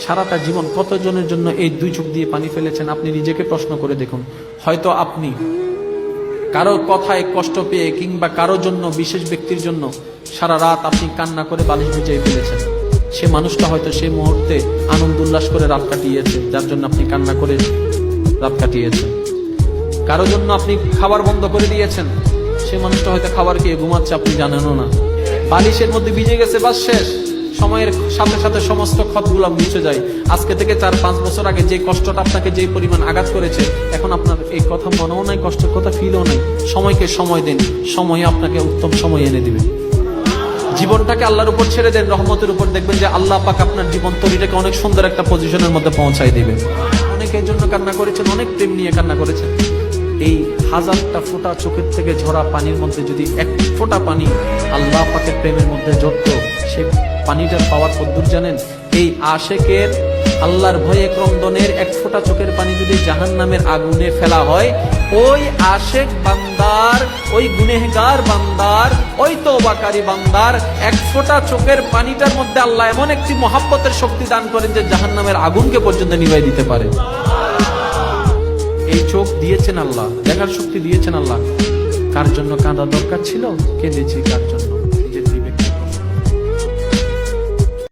সারাটা জীবন কতজনের জন্য এই দুই চোখ দিয়ে পানি ফেলেছেন আপনি নিজেকে প্রশ্ন করে দেখুন। হয়তো আপনি কারো কথায় কষ্ট পেয়ে কিংবা কারো জন্য, বিশেষ ব্যক্তির জন্য সারা রাত আপনি কান্না করে বালিশ ভিজিয়ে ফেলেছেন। সে মানুষটা হয়তো সেই মুহূর্তে আনন্দ উল্লাস করে রাত কাটিয়েছে, যার জন্য আপনি কান্না করে রাত কাটিয়েছেন। কারো জন্য আপনি খাবার বন্ধ করে দিয়েছেন, সে মানুষটা হয়তো খাবার খেয়ে ঘুমাচ্ছে, আপনি জানেনও না। বালিশের মধ্যে ভিজে গেছে, বাস শেষ। সময়ের সাথে সাথে সমস্ত ক্ষতগুলো মুছে যায়। আজকে থেকে 4-5 বছর আগে যে কষ্টটা আপনাকে যে পরিমাণ আঘাত করেছে, এখন আপনার এই কথা মনেও নাই, কষ্টের কথা ফিলও নাই। সময়কে সময় দিন, সময় আপনাকে উত্তম সময় এনে দিবে। জীবনটাকে আল্লাহর উপর ছেড়ে দেন, রহমতের উপর, দেখবেন যে আল্লাহ পাক আপনার জীবন তরিটাকে অনেক সুন্দর একটা পজিশনের মধ্যে পৌঁছায় দিবেন। অনেকের জন্য কান্না করেছেন, অনেক প্রেম নিয়ে কান্না করেছেন। এই 1000টা ফোঁটা চোখের থেকে ঝরা পানির মধ্যে যদি এক ফোঁটা পানি আল্লাহ পাকের প্রেমের মধ্যে ঝরত, সে পানিটার পাওয়ার কদ্দুর জানেন? এই আশেকের আল্লাহর ভয়ে ক্রন্দনের এক ফোঁটা চোখের পানি যদি জাহান্নামের আগুনে ফেলা হয়, ওই আশেক বান্দার, ওই গুনেহগার বান্দার, ওই তওবাকারী বান্দার এক ফোঁটা চোখের পানিটার মধ্যে আল্লাহ এমন একটি মহাব্বতের শক্তি দান করেন যে জাহান্নামের আগুনকে পর্যন্ত নিভাই দিতে পারে। এই চোখ দিয়েছেন আল্লাহ, দেখার শক্তি দিয়েছেন আল্লাহ। কার জন্য কাঁদা দরকার ছিল, কেঁদেছি কার জন্য।